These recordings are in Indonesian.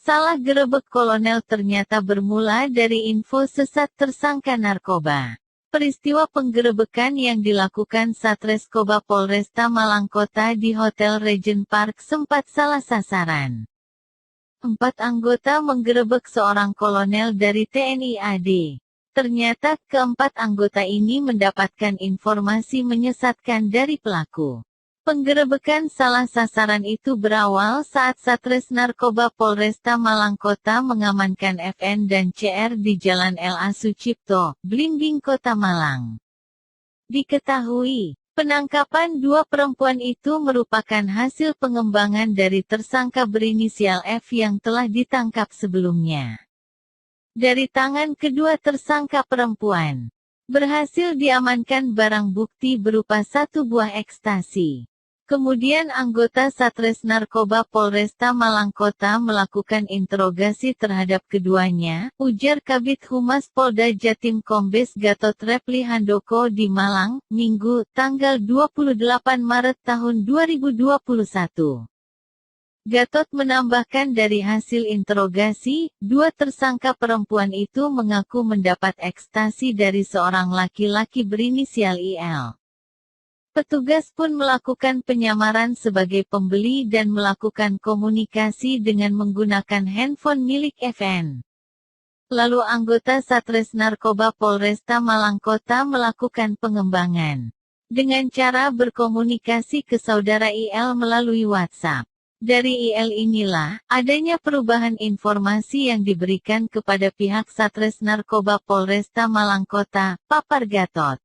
Salah gerebek kolonel ternyata bermula dari info sesat tersangka narkoba. Peristiwa penggerebekan yang dilakukan Satreskoba Polresta Malang Kota di Hotel Regent Park sempat salah sasaran. 4 anggota menggerebek seorang kolonel dari TNI AD. Ternyata keempat anggota ini mendapatkan informasi menyesatkan dari pelaku. Penggerebekan salah sasaran itu berawal saat Satres Narkoba Polresta Malang Kota mengamankan FN dan CR di Jalan LA Sucipto, Blimbing Kota Malang. Diketahui, penangkapan 2 perempuan itu merupakan hasil pengembangan dari tersangka berinisial F yang telah ditangkap sebelumnya. Dari tangan kedua tersangka perempuan, berhasil diamankan barang bukti berupa 1 buah ekstasi. Kemudian anggota Satres Narkoba Polresta Malang Kota melakukan interogasi terhadap keduanya, ujar Kabid Humas Polda Jatim Kombes Gatot Repli Handoko di Malang, Minggu, tanggal 28 Maret tahun 2021. Gatot menambahkan dari hasil interogasi, 2 tersangka perempuan itu mengaku mendapat ekstasi dari seorang laki-laki berinisial IL. Petugas pun melakukan penyamaran sebagai pembeli dan melakukan komunikasi dengan menggunakan handphone milik FN. Lalu anggota Satres Narkoba Polresta Malang Kota melakukan pengembangan dengan cara berkomunikasi ke saudara IL melalui WhatsApp. Dari IL inilah, adanya perubahan informasi yang diberikan kepada pihak Satres Narkoba Polresta Malang Kota, papar Gatot.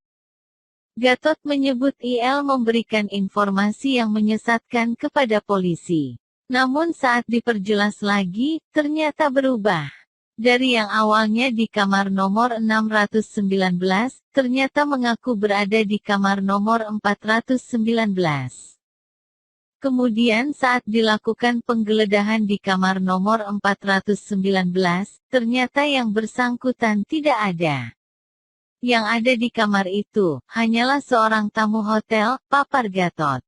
Gatot menyebut IL memberikan informasi yang menyesatkan kepada polisi. Namun saat diperjelas lagi, ternyata berubah. Dari yang awalnya di kamar nomor 619, ternyata mengaku berada di kamar nomor 419. Kemudian saat dilakukan penggeledahan di kamar nomor 419, ternyata yang bersangkutan tidak ada. Yang ada di kamar itu, hanyalah seorang tamu hotel, papar Gatot.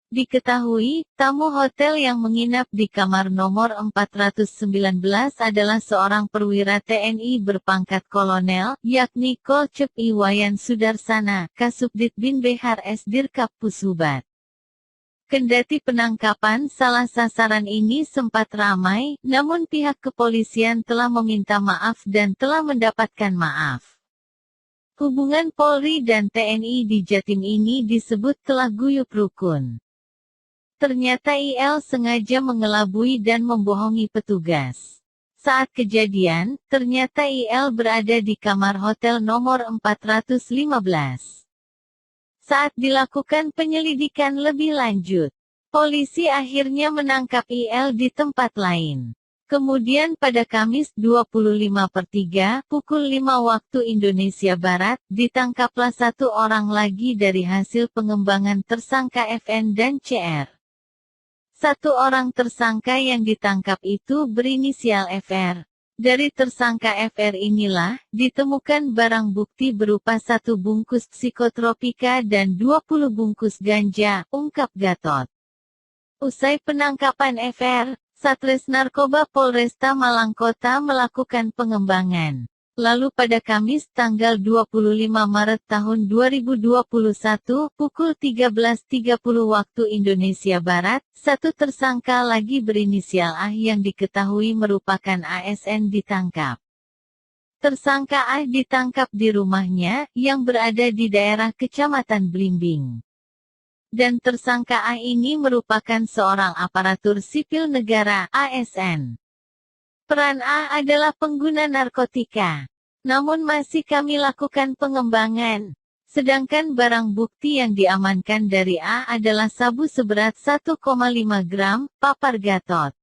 Diketahui, tamu hotel yang menginap di kamar nomor 419 adalah seorang perwira TNI berpangkat kolonel, yakni Kolcep Iwayan Sudarsana, Kasubdit Bin Behar S. Dirkap Pushubat. Kendati penangkapan salah sasaran ini sempat ramai, namun pihak kepolisian telah meminta maaf dan telah mendapatkan maaf. Hubungan Polri dan TNI di Jatim ini disebut telah guyup rukun. Ternyata IL sengaja mengelabui dan membohongi petugas. Saat kejadian, ternyata IL berada di kamar hotel nomor 415. Saat dilakukan penyelidikan lebih lanjut, polisi akhirnya menangkap IL di tempat lain. Kemudian pada Kamis 25/3, pukul 5 waktu Indonesia Barat, ditangkaplah 1 orang lagi dari hasil pengembangan tersangka FN dan CR. 1 orang tersangka yang ditangkap itu berinisial FR. Dari tersangka FR inilah, ditemukan barang bukti berupa 1 bungkus psikotropika dan 20 bungkus ganja, ungkap Gatot. Usai penangkapan FR, Satres Narkoba Polresta Malang Kota melakukan pengembangan. Lalu pada Kamis tanggal 25 Maret tahun 2021, pukul 13.30 waktu Indonesia Barat, 1 tersangka lagi berinisial A yang diketahui merupakan ASN ditangkap. Tersangka A ditangkap di rumahnya, yang berada di daerah Kecamatan Blimbing. Dan tersangka A ini merupakan seorang aparatur sipil negara, ASN. Peran A adalah pengguna narkotika. Namun masih kami lakukan pengembangan. Sedangkan barang bukti yang diamankan dari A adalah sabu seberat 1,5 gram, papar Gatot.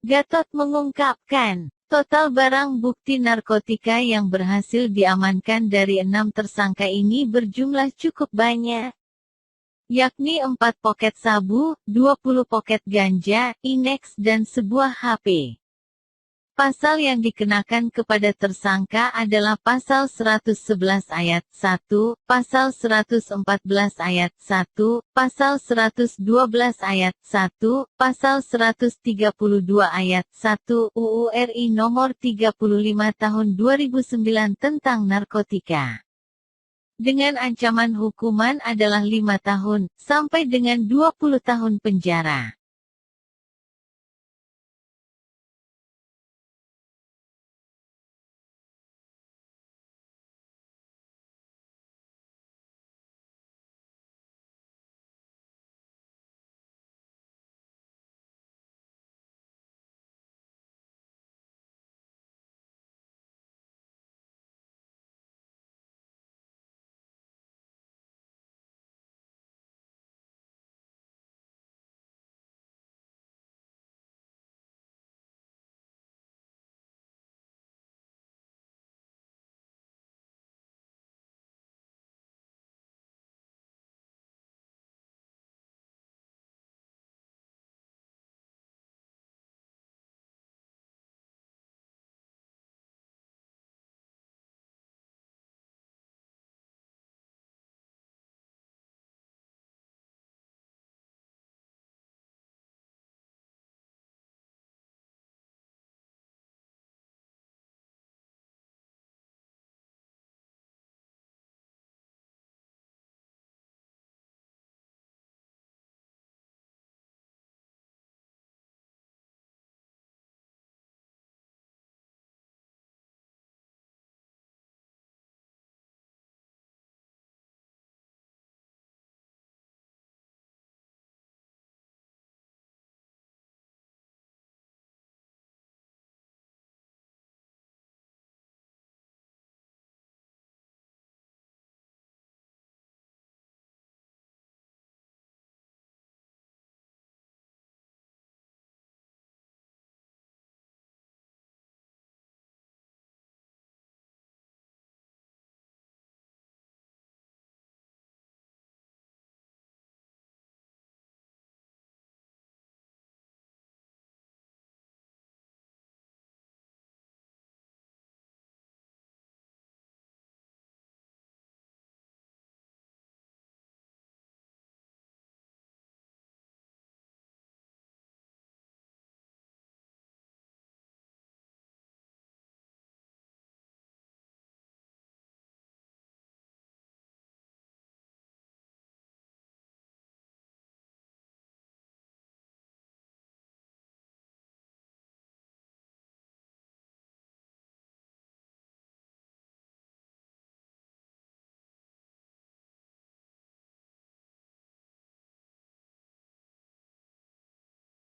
Gatot mengungkapkan, total barang bukti narkotika yang berhasil diamankan dari 6 tersangka ini berjumlah cukup banyak. Yakni 4 poket sabu, 20 poket ganja, Inex dan sebuah HP. Pasal yang dikenakan kepada tersangka adalah Pasal 111 Ayat 1, Pasal 114 Ayat 1, Pasal 112 Ayat 1, Pasal 132 Ayat 1 UU RI Nomor 35 Tahun 2009 tentang narkotika. Dengan ancaman hukuman adalah 5 tahun, sampai dengan 20 tahun penjara.